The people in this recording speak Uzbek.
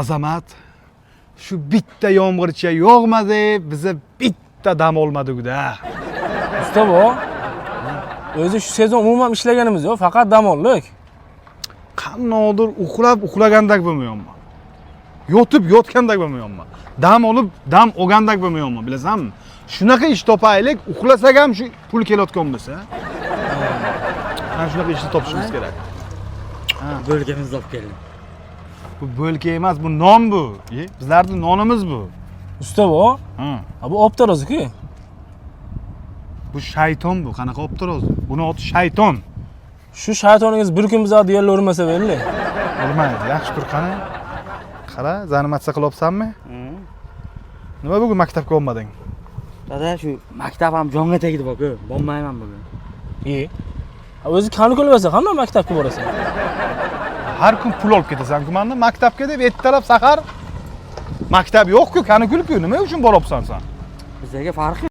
Azamat, shu bitta yomg'ircha yog'madi, biza bitta dam olmadi-da. Usta bu. O'zi shu sezon umuman ishlaganimiz yo'q, faqat dam oldik. Qanaqadir uxlagandak bo'lmayapman. Yotib yotgandak bo'lmayapman. Dam olib, dam olgandak bo'lmayapman, bilasanmi? Shunaqa ish topaylik, uxlasak ham shu pul kelayotgan bo'lsa. Ana shunaqa ishni topishimiz kerak. Bo'lgamizni olib keldim. Bu bo'lka emas, bu non bu. Bizlarning nonimiz bu. Usta bu. Bu optaroz-ku. Bu shayton bu, qanaqa optaroz? Buni oti shayton. Shu shaytoningiz bir kun bizga deyarli urmasa belli. Urmaydi, yaxshi tur qani. Qara, zanimatsiya qilyapsanmi? Nima bugun maktabga olmading? Dada, shu maktab ham jonga tegdi bak-ku. Bormayman bugun. O'zi kanikul bo'lsa qanday maktabga borasan? Har kun pul olib ketasan-ku mendan maktabga deb ertalab sahar maktab yo'q-ku, kanikul-ku. Nima uchun boryapsan sen? Bizlarga farqi